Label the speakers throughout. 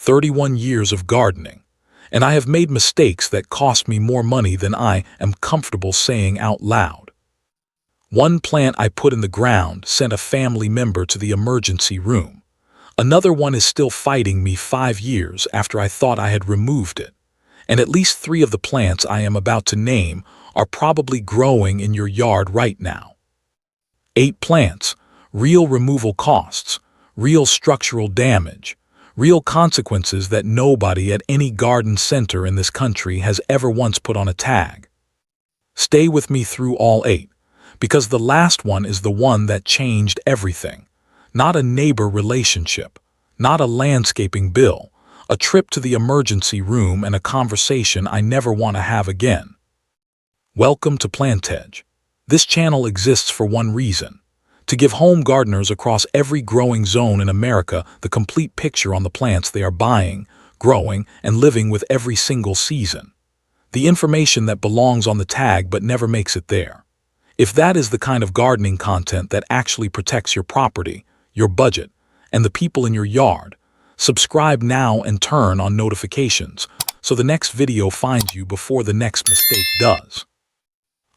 Speaker 1: 31 years of gardening, and I have made mistakes that cost me more money than I am comfortable saying out loud. One plant I put in the ground sent a family member to the emergency room. Another one is still fighting me 5 years after I thought I had removed it. And at least 3 of the plants I am about to name are probably growing in your yard right now. 8 plants, real removal costs, real structural damage, real consequences that nobody at any garden center in this country has ever once put on a tag. Stay with me through all 8, because the last one is the one that changed everything. Not a neighbor relationship, not a landscaping bill, a trip to the emergency room, and a conversation I never want to have again. Welcome to Plantage. This channel exists for one reason: to give home gardeners across every growing zone in America the complete picture on the plants they are buying, growing, and living with every single season. The information that belongs on the tag but never makes it there. If that is the kind of gardening content that actually protects your property, your budget, and the people in your yard, subscribe now and turn on notifications so the next video finds you before the next mistake does.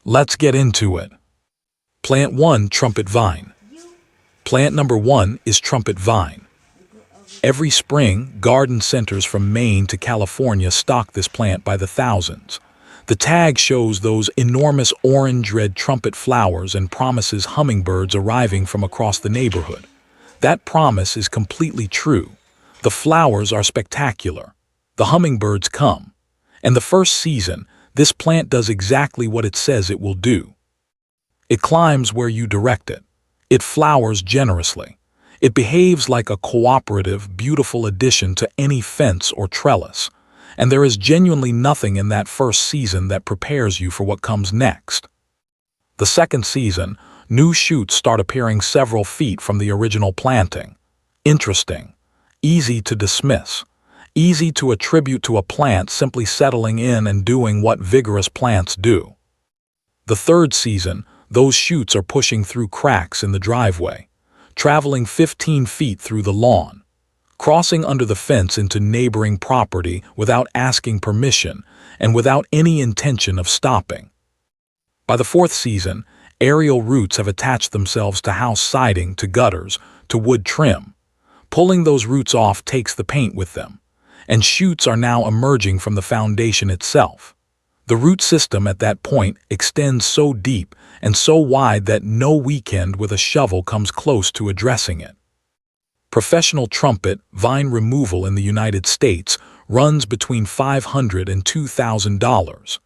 Speaker 1: Let's get into it. Plant 1, Trumpet Vine. Plant number 1 is Trumpet Vine. Every spring, garden centers from Maine to California stock this plant by the thousands. The tag shows those enormous orange red trumpet flowers and promises hummingbirds arriving from across the neighborhood. That promise is completely true. The flowers are spectacular. The hummingbirds come. And the first season, this plant does exactly what it says it will do. It climbs where you direct it. It flowers generously. It behaves like a cooperative, beautiful addition to any fence or trellis. And there is genuinely nothing in that first season that prepares you for what comes next. The second season, new shoots start appearing several feet from the original planting. Interesting. Easy to dismiss. Easy to attribute to a plant simply settling in and doing what vigorous plants do. The third season, those shoots are pushing through cracks in the driveway, traveling 15 feet through the lawn, crossing under the fence into neighboring property without asking permission and without any intention of stopping. By the fourth season, aerial roots have attached themselves to house siding, to gutters, to wood trim. Pulling those roots off takes the paint with them, and shoots are now emerging from the foundation itself. The root system at that point extends so deep and so wide that no weekend with a shovel comes close to addressing it. Professional trumpet vine removal in the United States runs between $500 and $2,000,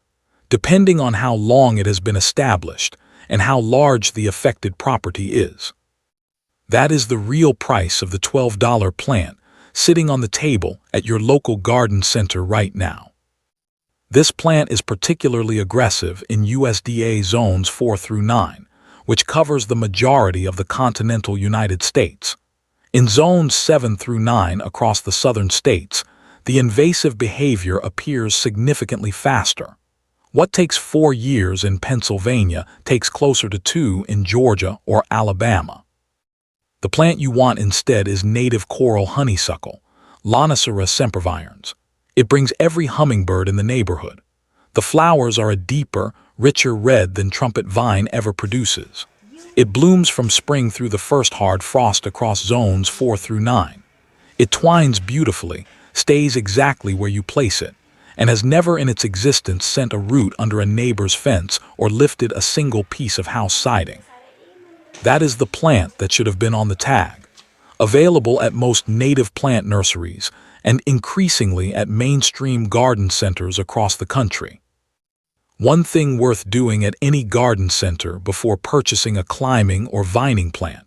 Speaker 1: depending on how long it has been established and how large the affected property is. That is the real price of the $12 plant sitting on the table at your local garden center right now. This plant is particularly aggressive in USDA zones 4 through 9, which covers the majority of the continental United States. In zones 7 through 9 across the southern states, the invasive behavior appears significantly faster. What takes 4 years in Pennsylvania takes closer to 2 in Georgia or Alabama. The plant you want instead is native coral honeysuckle, Lonicera sempervirens. It brings every hummingbird in the neighborhood. The flowers are a deeper, richer red than trumpet vine ever produces. It blooms from spring through the first hard frost across zones 4 through 9. It twines beautifully, stays exactly where you place it, and has never in its existence sent a root under a neighbor's fence or lifted a single piece of house siding. That is the plant that should have been on the tag. Available at most native plant nurseries and increasingly at mainstream garden centers across the country. One thing worth doing at any garden center before purchasing a climbing or vining plant: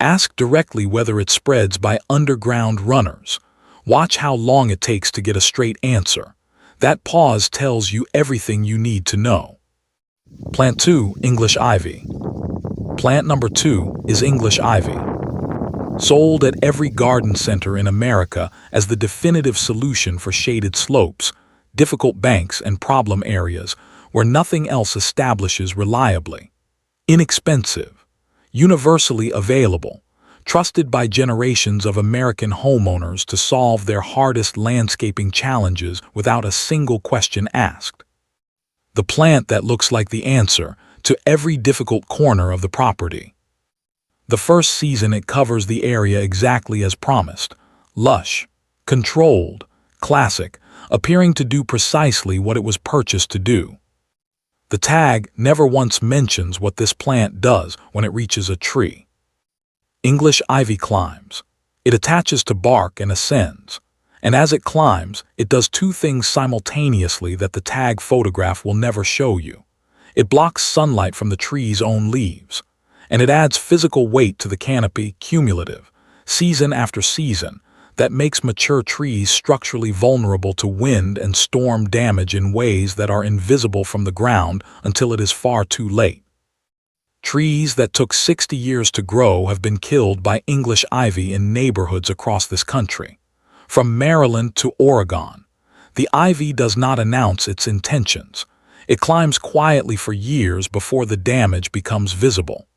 Speaker 1: ask directly whether it spreads by underground runners. Watch how long it takes to get a straight answer. That pause tells you everything you need to know. Plant 2, English Ivy. Plant number 2 is English Ivy. Sold at every garden center in America as the definitive solution for shaded slopes, difficult banks, and problem areas where nothing else establishes reliably. Inexpensive, universally available, trusted by generations of American homeowners to solve their hardest landscaping challenges without a single question asked. The plant that looks like the answer to every difficult corner of the property. The first season it covers the area exactly as promised, lush, controlled, classic, appearing to do precisely what it was purchased to do. The tag never once mentions what this plant does when it reaches a tree. English ivy climbs. It attaches to bark and ascends. And as it climbs, it does two things simultaneously that the tag photograph will never show you. It blocks sunlight from the tree's own leaves, and it adds physical weight to the canopy, cumulative, season after season, that makes mature trees structurally vulnerable to wind and storm damage in ways that are invisible from the ground until it is far too late. Trees that took 60 years to grow have been killed by English ivy in neighborhoods across this country. From Maryland to Oregon, the ivy does not announce its intentions. It climbs quietly for years before the damage becomes visible.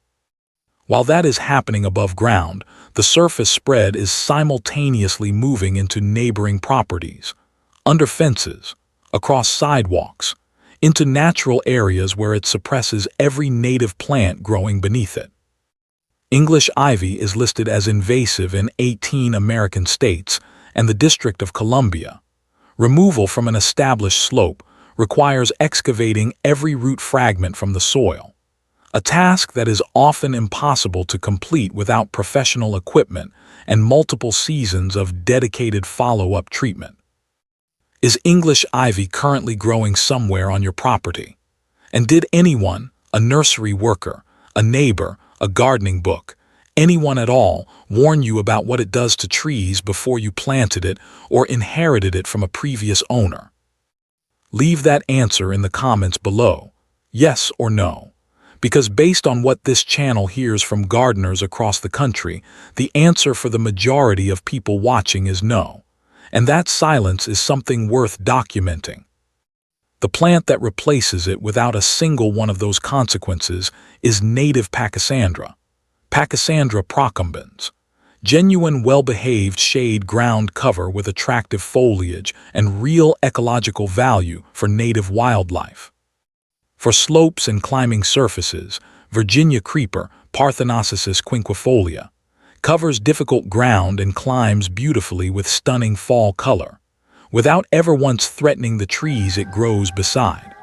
Speaker 1: While that is happening above ground, the surface spread is simultaneously moving into neighboring properties, under fences, across sidewalks, into natural areas where it suppresses every native plant growing beneath it. English ivy is listed as invasive in 18 American states and the District of Columbia. Removal from an established slope requires excavating every root fragment from the soil, a task that is often impossible to complete without professional equipment and multiple seasons of dedicated follow-up treatment. Is English ivy currently growing somewhere on your property? And did anyone, a nursery worker, a neighbor, a gardening book, anyone at all, warn you about what it does to trees before you planted it or inherited it from a previous owner? Leave that answer in the comments below, yes or no, because based on what this channel hears from gardeners across the country, the answer for the majority of people watching is no, and that silence is something worth documenting. The plant that replaces it without a single one of those consequences is native Pachysandra, Pachysandra procumbens, genuine well-behaved shade ground cover with attractive foliage and real ecological value for native wildlife. For slopes and climbing surfaces, Virginia creeper, Parthenosis quinquifolia, covers difficult ground and climbs beautifully with stunning fall color, without ever once threatening the trees it grows beside.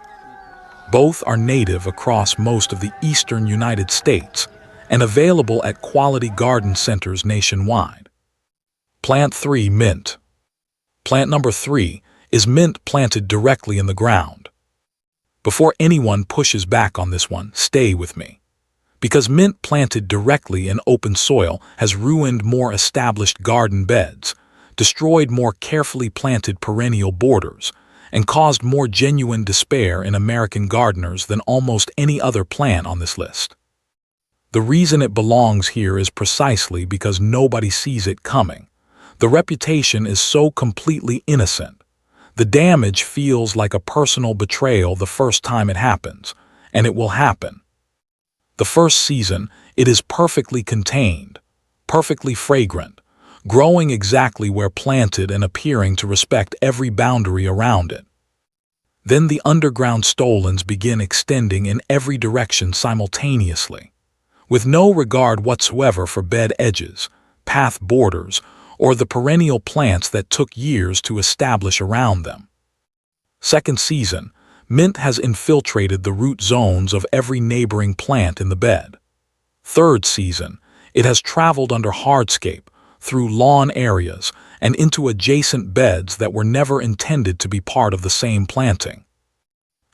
Speaker 1: Both are native across most of the eastern United States and available at quality garden centers nationwide. Plant 3. Mint. Plant number 3 is mint planted directly in the ground. Before anyone pushes back on this one, stay with me. Because mint planted directly in open soil has ruined more established garden beds, destroyed more carefully planted perennial borders, and caused more genuine despair in American gardeners than almost any other plant on this list. The reason it belongs here is precisely because nobody sees it coming. The reputation is so completely innocent. The damage feels like a personal betrayal the first time it happens, and it will happen. The first season, it is perfectly contained, perfectly fragrant, growing exactly where planted and appearing to respect every boundary around it. Then the underground stolons begin extending in every direction simultaneously, with no regard whatsoever for bed edges, path borders, or the perennial plants that took years to establish around them. Second season, mint has infiltrated the root zones of every neighboring plant in the bed. Third season, it has traveled under hardscape, through lawn areas, and into adjacent beds that were never intended to be part of the same planting.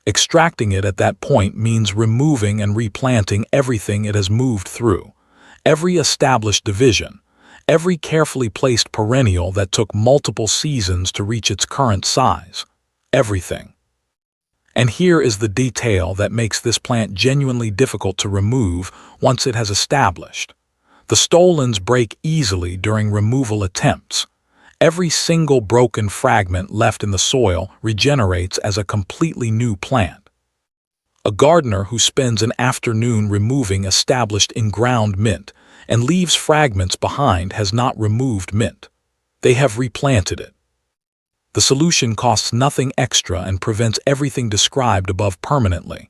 Speaker 1: Extracting it at that point means removing and replanting everything it has moved through, every established division, every carefully placed perennial that took multiple seasons to reach its current size, everything. And here is the detail that makes this plant genuinely difficult to remove once it has established. The stolons break easily during removal attempts. Every single broken fragment left in the soil regenerates as a completely new plant. A gardener who spends an afternoon removing established in-ground mint and leaves fragments behind has not removed mint. They have replanted it. The solution costs nothing extra and prevents everything described above permanently.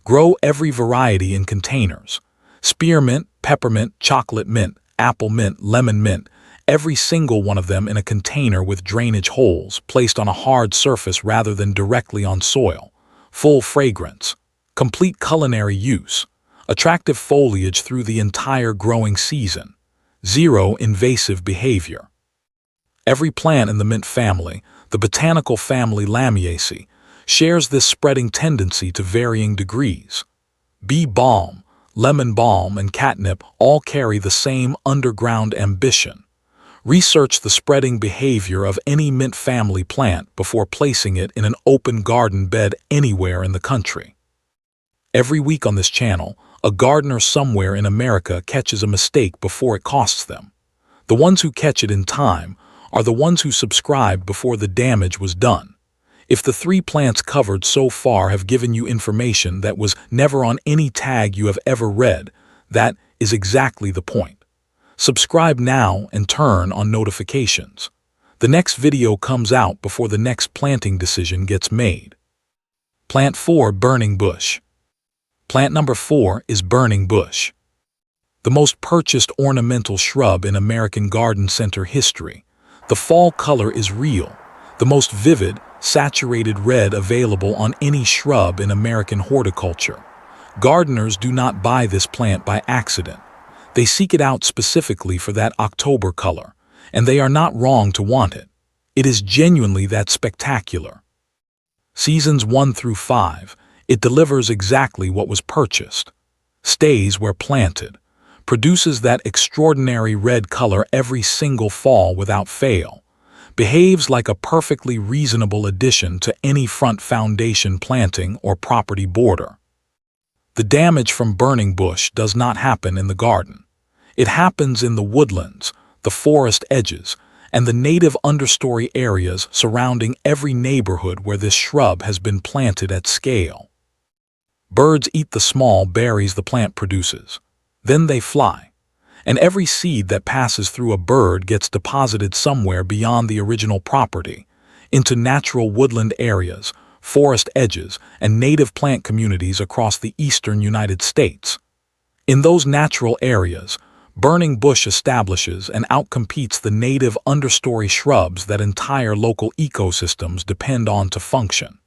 Speaker 1: Grow every variety in containers. Spearmint, peppermint, chocolate mint, apple mint, lemon mint, every single one of them in a container with drainage holes placed on a hard surface rather than directly on soil. Full fragrance. Complete culinary use. Attractive foliage through the entire growing season. Zero invasive behavior. Every plant in the mint family, the botanical family Lamiaceae, shares this spreading tendency to varying degrees. Bee balm, lemon balm, and catnip all carry the same underground ambition. Research the spreading behavior of any mint family plant before placing it in an open garden bed anywhere in the country. Every week on this channel, a gardener somewhere in America catches a mistake before it costs them. The ones who catch it in time are the ones who subscribed before the damage was done. If the 3 plants covered so far have given you information that was never on any tag you have ever read, that is exactly the point. Subscribe now and turn on notifications. The next video comes out before the next planting decision gets made. Plant 4, Burning Bush. Plant number 4 is Burning Bush. The most purchased ornamental shrub in American garden center history. The fall color is real, the most vivid, saturated red available on any shrub in American horticulture. Gardeners do not buy this plant by accident. They seek it out specifically for that October color, and they are not wrong to want it. It is genuinely that spectacular. Seasons 1 through 5, it delivers exactly what was purchased. Stays where planted. Produces that extraordinary red color every single fall without fail. Behaves like a perfectly reasonable addition to any front foundation planting or property border. The damage from burning bush does not happen in the garden. It happens in the woodlands, the forest edges, and the native understory areas surrounding every neighborhood where this shrub has been planted at scale. Birds eat the small berries the plant produces. Then they fly, and every seed that passes through a bird gets deposited somewhere beyond the original property, into natural woodland areas, forest edges, and native plant communities across the eastern United States. In those natural areas, burning bush establishes and outcompetes the native understory shrubs that entire local ecosystems depend on to function.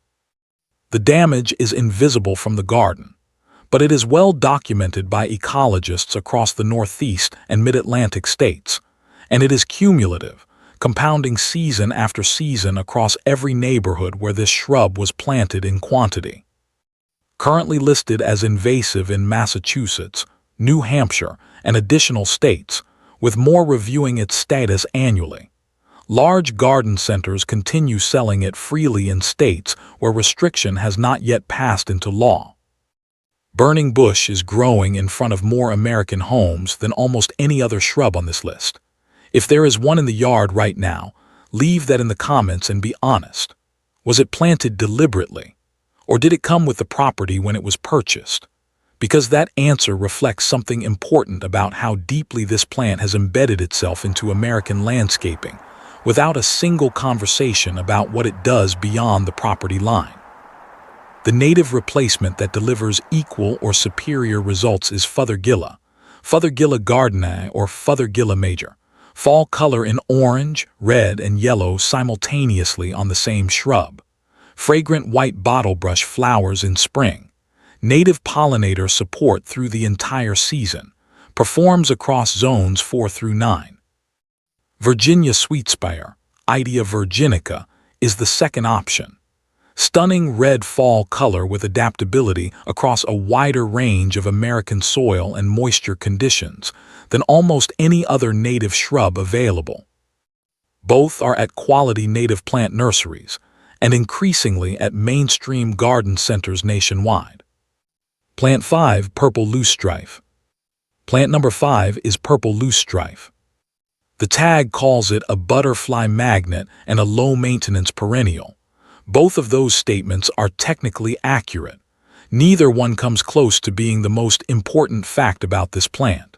Speaker 1: The damage is invisible from the garden, but it is well documented by ecologists across the Northeast and Mid-Atlantic states, and it is cumulative, compounding season after season across every neighborhood where this shrub was planted in quantity. Currently listed as invasive in Massachusetts, New Hampshire, and additional states, with more reviewing its status annually. Large garden centers continue selling it freely in states where restriction has not yet passed into law. Burning bush is growing in front of more American homes than almost any other shrub on this list. If there is one in the yard right now, leave that in the comments and be honest. Was it planted deliberately? Or did it come with the property when it was purchased? Because that answer reflects something important about how deeply this plant has embedded itself into American landscaping, without a single conversation about what it does beyond the property line. The native replacement that delivers equal or superior results is Fothergilla gardeniae or Fothergilla major. Fall color in orange, red, and yellow simultaneously on the same shrub. Fragrant white bottlebrush flowers in spring. Native pollinator support through the entire season. Performs across zones 4 through 9. Virginia sweetspire, Idea virginica, is the second option. Stunning red fall color with adaptability across a wider range of American soil and moisture conditions than almost any other native shrub available. Both are at quality native plant nurseries and increasingly at mainstream garden centers nationwide. Plant 5, Purple Loosestrife. Plant number 5 is Purple Loosestrife. The tag calls it a butterfly magnet and a low-maintenance perennial. Both of those statements are technically accurate. Neither one comes close to being the most important fact about this plant.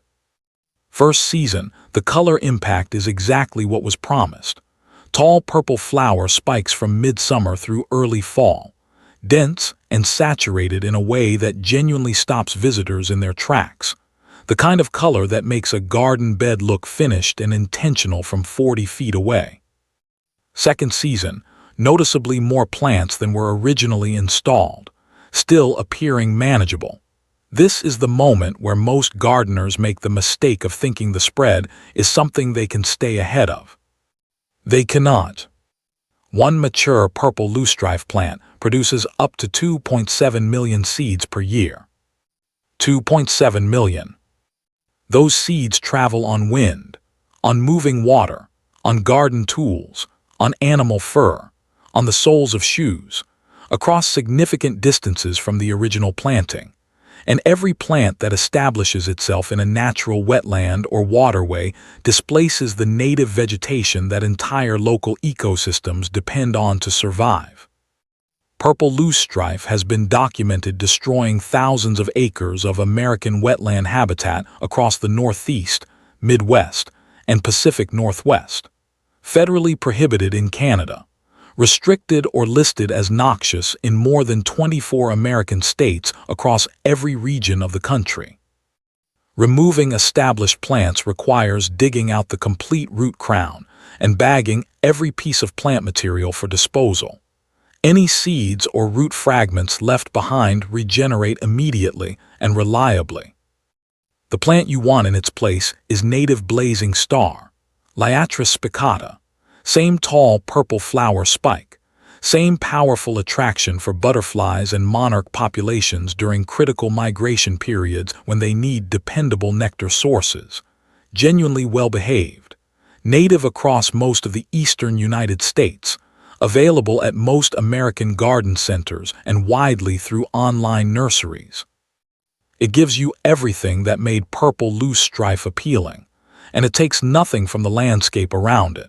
Speaker 1: First season, the color impact is exactly what was promised. Tall purple flower spikes from midsummer through early fall, dense and saturated in a way that genuinely stops visitors in their tracks. The kind of color that makes a garden bed look finished and intentional from 40 feet away. Second season, noticeably more plants than were originally installed, still appearing manageable. This is the moment where most gardeners make the mistake of thinking the spread is something they can stay ahead of. They cannot. One mature purple loosestrife plant produces up to 2.7 million seeds per year. 2.7 million. Those seeds travel on wind, on moving water, on garden tools, on animal fur, on the soles of shoes, across significant distances from the original planting. And every plant that establishes itself in a natural wetland or waterway displaces the native vegetation that entire local ecosystems depend on to survive. Purple loosestrife has been documented destroying thousands of acres of American wetland habitat across the Northeast, Midwest, and Pacific Northwest. Federally prohibited in Canada, restricted or listed as noxious in more than 24 American states across every region of the country. Removing established plants requires digging out the complete root crown and bagging every piece of plant material for disposal. Any seeds or root fragments left behind regenerate immediately and reliably. The plant you want in its place is native blazing star, Liatris spicata. Same tall purple flower spike, same powerful attraction for butterflies and monarch populations during critical migration periods when they need dependable nectar sources, genuinely well-behaved, native across most of the eastern United States, available at most American garden centers and widely through online nurseries. It gives you everything that made purple loosestrife appealing, and it takes nothing from the landscape around it.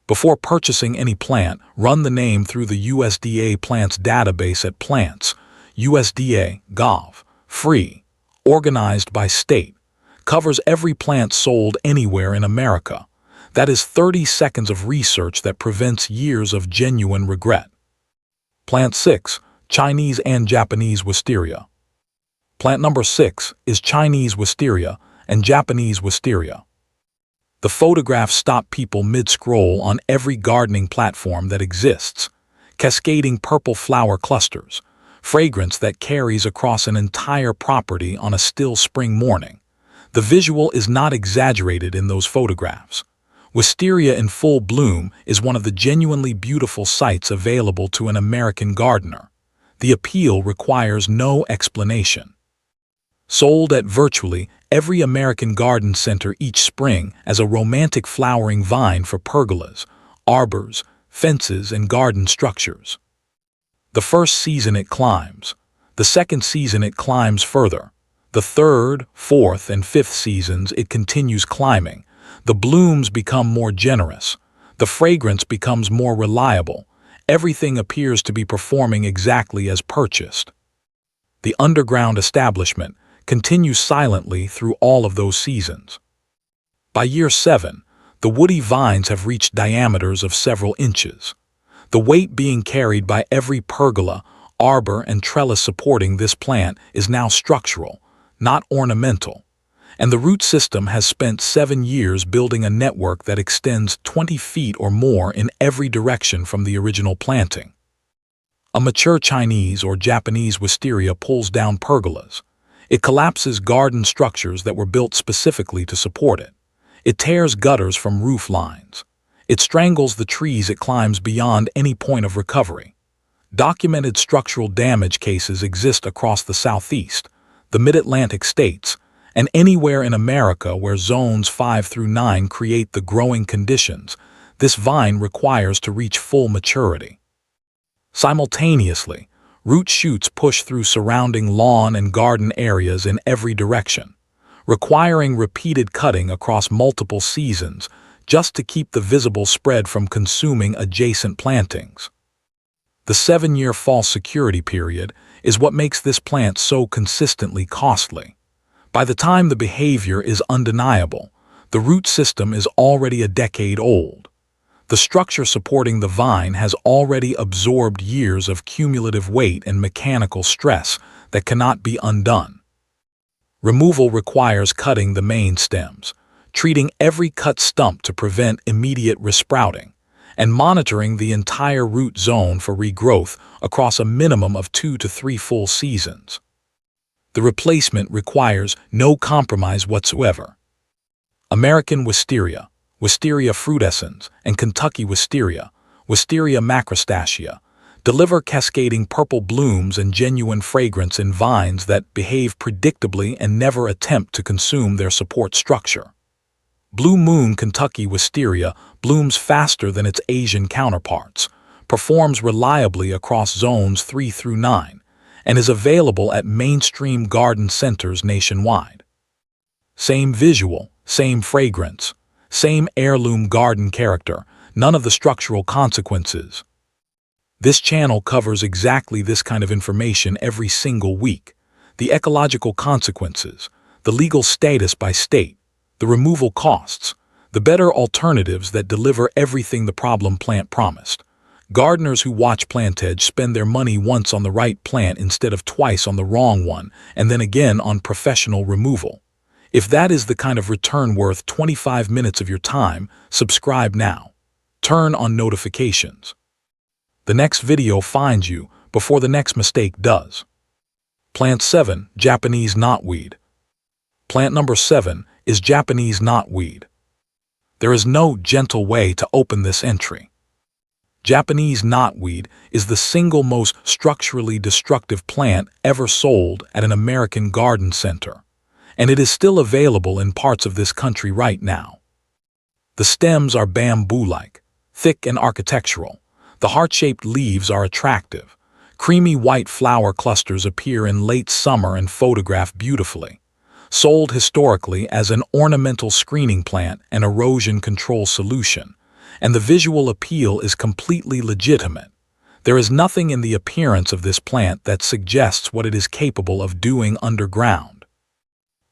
Speaker 1: Before purchasing any plant, run the name through the USDA plants database at Plants, USDA.gov, free, organized by state, covers every plant sold anywhere in America. That is 30 seconds of research that prevents years of genuine regret. Plant 6, Chinese and Japanese Wisteria. Plant number 6 is Chinese Wisteria and Japanese Wisteria. The photographs stop people mid-scroll on every gardening platform that exists, cascading purple flower clusters, fragrance that carries across an entire property on a still spring morning. The visual is not exaggerated in those photographs. Wisteria in full bloom is one of the genuinely beautiful sights available to an American gardener. The appeal requires no explanation. Sold at virtually every American garden center each spring as a romantic flowering vine for pergolas, arbors, fences, and garden structures. The first season it climbs. The second season it climbs further. The third, fourth, and fifth seasons it continues climbing. The blooms become more generous. The fragrance becomes more reliable. Everything appears to be performing exactly as purchased. The underground establishment continues silently through all of those seasons. By year 7, the woody vines have reached diameters of several inches. The weight being carried by every pergola, arbor, and trellis supporting this plant is now structural, not ornamental, and the root system has spent 7 years building a network that extends 20 feet or more in every direction from the original planting. A mature Chinese or Japanese wisteria pulls down pergolas. It collapses garden structures that were built specifically to support it. It tears gutters from roof lines. It strangles the trees it climbs beyond any point of recovery. Documented structural damage cases exist across the Southeast, the Mid-Atlantic states, and anywhere in America where zones 5 through 9 create the growing conditions this vine requires to reach full maturity. Simultaneously, root shoots push through surrounding lawn and garden areas in every direction, requiring repeated cutting across multiple seasons just to keep the visible spread from consuming adjacent plantings. The 7-year false security period is what makes this plant so consistently costly. By the time the behavior is undeniable, the root system is already a decade old. The structure supporting the vine has already absorbed years of cumulative weight and mechanical stress that cannot be undone. Removal requires cutting the main stems, treating every cut stump to prevent immediate resprouting, and monitoring the entire root zone for regrowth across a minimum of 2 to 3 full seasons. The replacement requires no compromise whatsoever. American Wisteria, Wisteria frutescens, and Kentucky Wisteria, Wisteria macrostachea, deliver cascading purple blooms and genuine fragrance in vines that behave predictably and never attempt to consume their support structure. Blue Moon Kentucky Wisteria blooms faster than its Asian counterparts, performs reliably across zones 3 through 9, and is available at mainstream garden centers nationwide. Same visual, same fragrance, same heirloom garden character, none of the structural consequences. This channel covers exactly this kind of information every single week: the ecological consequences, the legal status by state, the removal costs, the better alternatives that deliver everything the problem plant promised. Gardeners who watch Plantage spend their money once on the right plant instead of twice on the wrong one, and then again on professional removal. If that is the kind of return worth 25 minutes of your time, subscribe now. Turn on notifications. The next video finds you before the next mistake does. Plant 7, Japanese Knotweed. Plant number 7 is Japanese Knotweed. There is no gentle way to open this entry. Japanese knotweed is the single most structurally destructive plant ever sold at an American garden center, and it is still available in parts of this country right now. The stems are bamboo-like, thick and architectural. The heart-shaped leaves are attractive. Creamy white flower clusters appear in late summer and photograph beautifully. Sold historically as an ornamental screening plant and erosion control solution, and the visual appeal is completely legitimate. There is nothing in the appearance of this plant that suggests what it is capable of doing underground.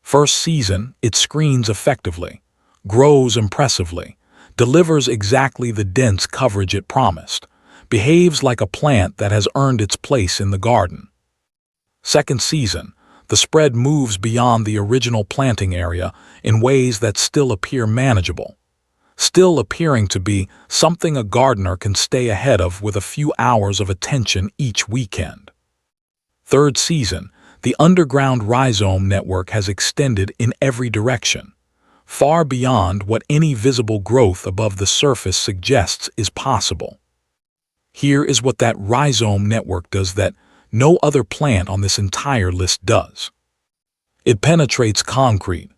Speaker 1: First season, it screens effectively, grows impressively, delivers exactly the dense coverage it promised, behaves like a plant that has earned its place in the garden. Second season, the spread moves beyond the original planting area in ways that still appear manageable, still appearing to be something a gardener can stay ahead of with a few hours of attention each weekend. Third season, the underground rhizome network has extended in every direction, far beyond what any visible growth above the surface suggests is possible. Here is what that rhizome network does that no other plant on this entire list does. It penetrates concrete.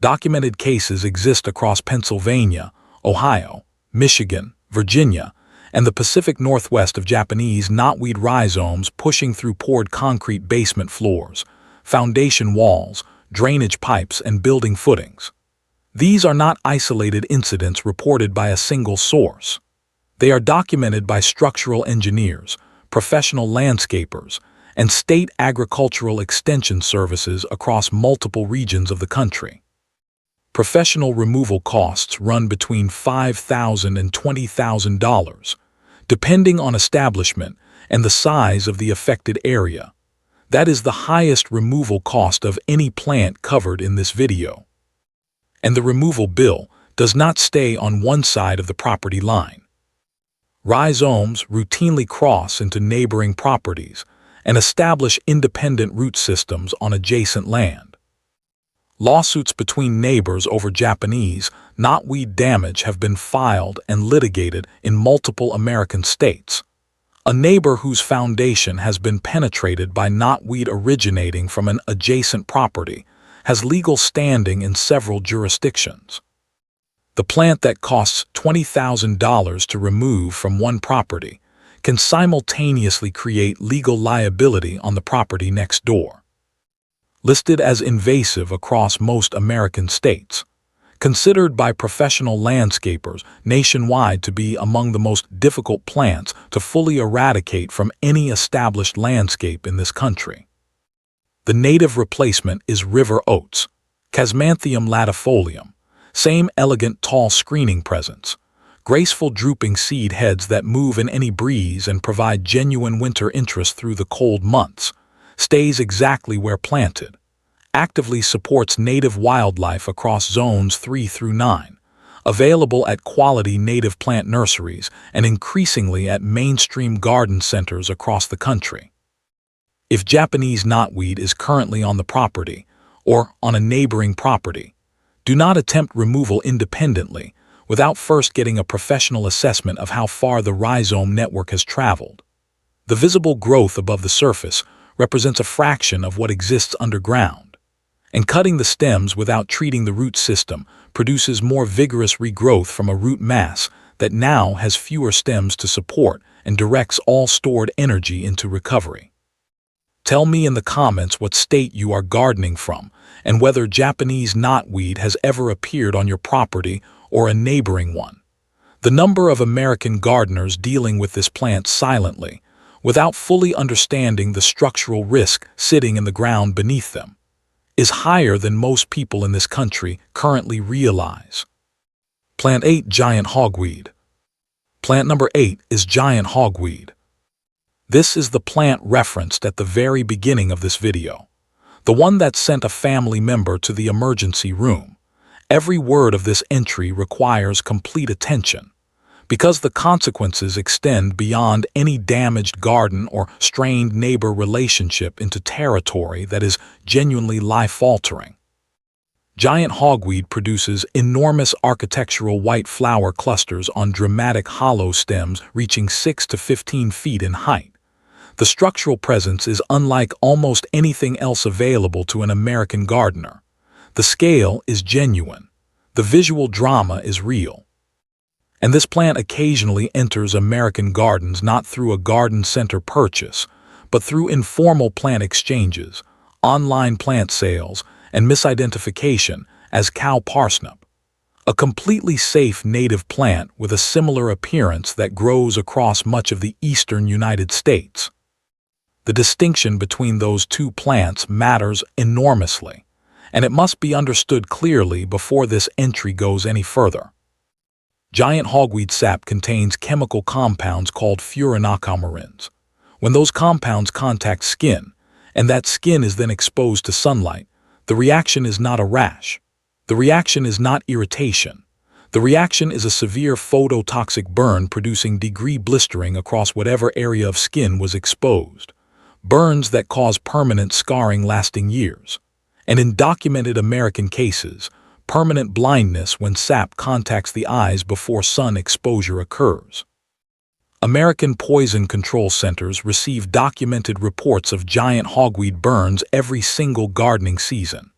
Speaker 1: Documented cases exist across Pennsylvania, Ohio, Michigan, Virginia, and the Pacific Northwest of Japanese knotweed rhizomes pushing through poured concrete basement floors, foundation walls, drainage pipes, and building footings. These are not isolated incidents reported by a single source. They are documented by structural engineers, professional landscapers, and state agricultural extension services across multiple regions of the country. Professional removal costs run between $5,000 and $20,000, depending on establishment and the size of the affected area. That is the highest removal cost of any plant covered in this video. And the removal bill does not stay on one side of the property line. Rhizomes routinely cross into neighboring properties and establish independent root systems on adjacent land. Lawsuits between neighbors over Japanese knotweed damage have been filed and litigated in multiple American states. A neighbor whose foundation has been penetrated by knotweed originating from an adjacent property has legal standing in several jurisdictions. The plant that costs $20,000 to remove from one property can simultaneously create legal liability on the property next door. Listed as invasive across most American states, considered by professional landscapers nationwide to be among the most difficult plants to fully eradicate from any established landscape in this country. The native replacement is river oats, Casmantium latifolium, same elegant tall screening presence, graceful drooping seed heads that move in any breeze and provide genuine winter interest through the cold months, stays exactly where planted, actively supports native wildlife across zones 3 through 9, available at quality native plant nurseries and increasingly at mainstream garden centers across the country. If Japanese knotweed is currently on the property or on a neighboring property, do not attempt removal independently without first getting a professional assessment of how far the rhizome network has traveled. The visible growth above the surface represents a fraction of what exists underground, and cutting the stems without treating the root system produces more vigorous regrowth from a root mass that now has fewer stems to support and directs all stored energy into recovery. Tell me in the comments what state you are gardening from and whether Japanese knotweed has ever appeared on your property or a neighboring one. The number of American gardeners dealing with this plant silently, without fully understanding the structural risk sitting in the ground beneath them, is higher than most people in this country currently realize. Plant 8, Giant Hogweed. Plant number 8 is Giant Hogweed. This is the plant referenced at the very beginning of this video, the one that sent a family member to the emergency room. Every word of this entry requires complete attention, because the consequences extend beyond any damaged garden or strained neighbor relationship into territory that is genuinely life-altering. Giant hogweed produces enormous architectural white flower clusters on dramatic hollow stems reaching 6 to 15 feet in height. The structural presence is unlike almost anything else available to an American gardener. The scale is genuine. The visual drama is real. And this plant occasionally enters American gardens not through a garden center purchase, but through informal plant exchanges, online plant sales, and misidentification as cow parsnip, a completely safe native plant with a similar appearance that grows across much of the eastern United States. The distinction between those two plants matters enormously, and it must be understood clearly before this entry goes any further. Giant hogweed sap contains chemical compounds called furanocoumarins. When those compounds contact skin, and that skin is then exposed to sunlight, the reaction is not a rash. The reaction is not irritation. The reaction is a severe phototoxic burn producing degree blistering across whatever area of skin was exposed. Burns that cause permanent scarring lasting years, and in documented American cases, permanent blindness when sap contacts the eyes before sun exposure occurs. American poison control centers receive documented reports of giant hogweed burns every single gardening season.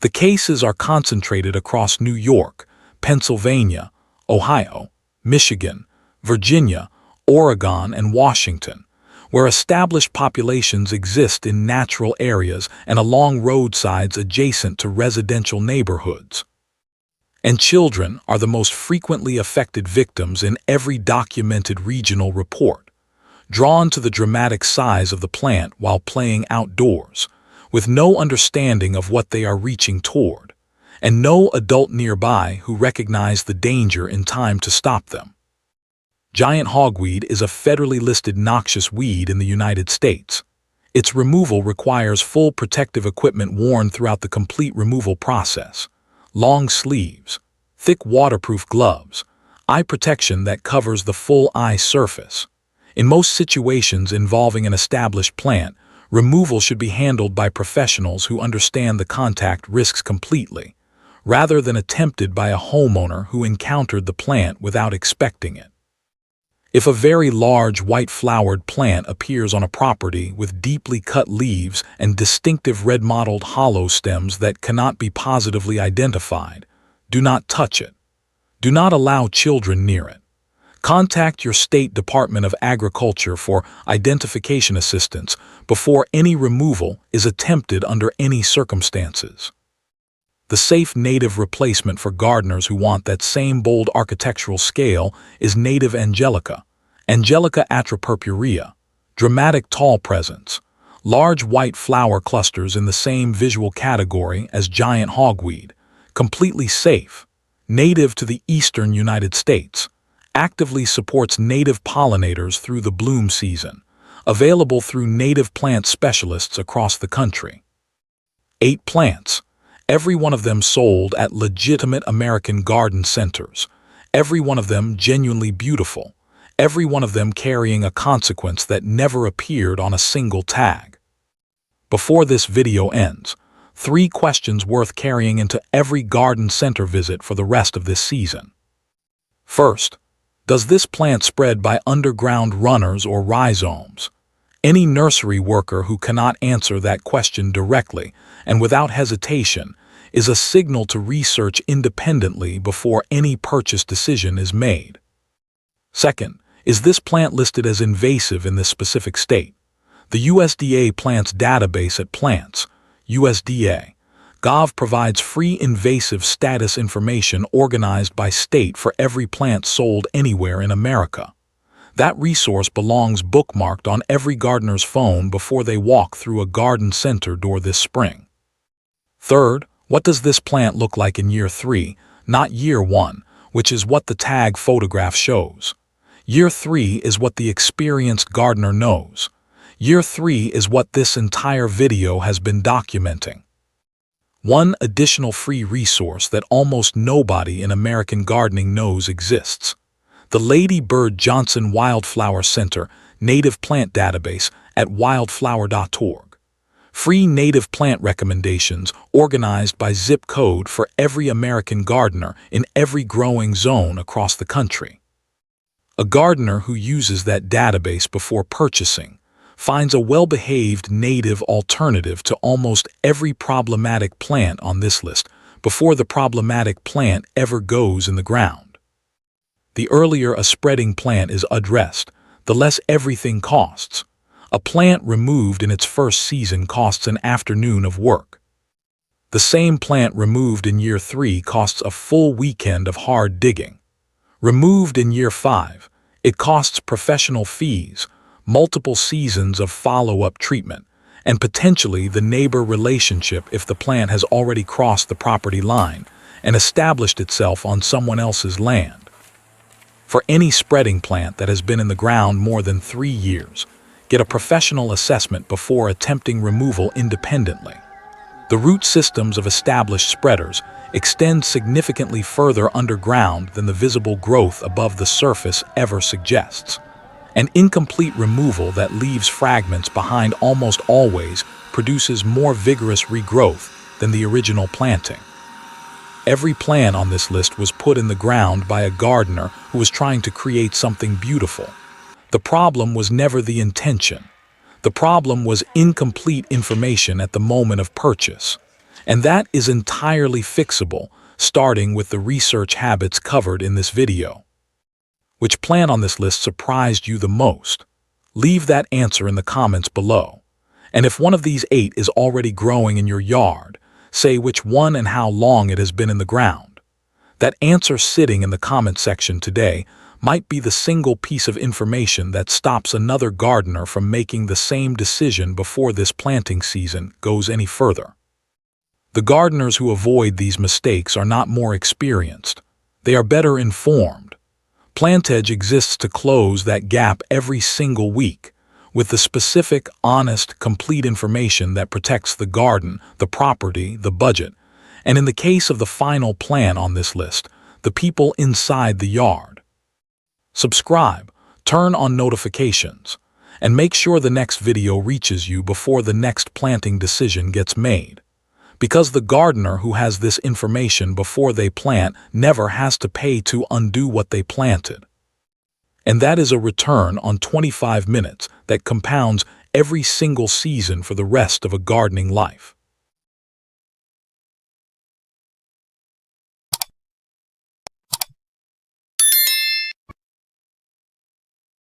Speaker 1: The cases are concentrated across New York, Pennsylvania, Ohio, Michigan, Virginia, Oregon, and Washington, where established populations exist in natural areas and along roadsides adjacent to residential neighborhoods. And children are the most frequently affected victims in every documented regional report, drawn to the dramatic size of the plant while playing outdoors, with no understanding of what they are reaching toward, and no adult nearby who recognize the danger in time to stop them. Giant hogweed is a federally listed noxious weed in the United States. Its removal requires full protective equipment worn throughout the complete removal process. Long sleeves, thick waterproof gloves, eye protection that covers the full eye surface. In most situations involving an established plant, removal should be handled by professionals who understand the contact risks completely, rather than attempted by a homeowner who encountered the plant without expecting it. If a very large white-flowered plant appears on a property with deeply cut leaves and distinctive red-mottled hollow stems that cannot be positively identified, do not touch it. Do not allow children near it. Contact your state Department of Agriculture for identification assistance before any removal is attempted under any circumstances. The safe native replacement for gardeners who want that same bold architectural scale is native Angelica, Angelica atropurpurea, dramatic tall presence, Large white flower clusters in the same visual category as giant hogweed, completely safe, native to the eastern United States, actively supports native pollinators through the bloom season, available through native plant specialists across the country. 8 plants, every one of them sold at legitimate American garden centers, every one of them genuinely beautiful, every one of them carrying a consequence that never appeared on a single tag. Before this video ends, 3 questions worth carrying into every garden center visit for the rest of this season. First, does this plant spread by underground runners or rhizomes? Any nursery worker who cannot answer that question directly and without hesitation is a signal to research independently before any purchase decision is made. Second, is this plant listed as invasive in this specific state? The USDA Plants Database at Plants, USDA.gov provides free invasive status information organized by state for every plant sold anywhere in America. That resource belongs bookmarked on every gardener's phone before they walk through a garden center door this spring. Third, what does this plant look like in year 3, not year 1, which is what the tag photograph shows? Year 3 is what the experienced gardener knows. Year 3 is what this entire video has been documenting. One additional free resource that almost nobody in American gardening knows exists. The Lady Bird Johnson Wildflower Center Native Plant Database at wildflower.org. Free native plant recommendations organized by zip code for every American gardener in every growing zone across the country. A gardener who uses that database before purchasing finds a well-behaved native alternative to almost every problematic plant on this list before the problematic plant ever goes in the ground. The earlier a spreading plant is addressed, the less everything costs. A plant removed in its first season costs an afternoon of work. The same plant removed in year 3 costs a full weekend of hard digging. Removed in year 5, it costs professional fees, multiple seasons of follow-up treatment, and potentially the neighbor relationship if the plant has already crossed the property line and established itself on someone else's land. For any spreading plant that has been in the ground more than 3 years, get a professional assessment before attempting removal independently. The root systems of established spreaders extend significantly further underground than the visible growth above the surface ever suggests. An incomplete removal that leaves fragments behind almost always produces more vigorous regrowth than the original planting. Every plant on this list was put in the ground by a gardener who was trying to create something beautiful. The problem was never the intention. The problem was incomplete information at the moment of purchase. And that is entirely fixable, starting with the research habits covered in this video. Which plant on this list surprised you the most? Leave that answer in the comments below. And if one of these 8 is already growing in your yard, say which one and how long it has been in the ground. That answer sitting in the comment section today might be the single piece of information that stops another gardener from making the same decision before this planting season goes any further. The gardeners who avoid these mistakes are not more experienced. They are better informed. Plantage exists to close that gap every single week with the specific, honest, complete information that protects the garden, the property, the budget, and in the case of the final plan on this list, the people inside the yard. Subscribe, turn on notifications, and make sure the next video reaches you before the next planting decision gets made. Because the gardener who has this information before they plant never has to pay to undo what they planted. And that is a return on 25 minutes that compounds every single season for the rest of a gardening life.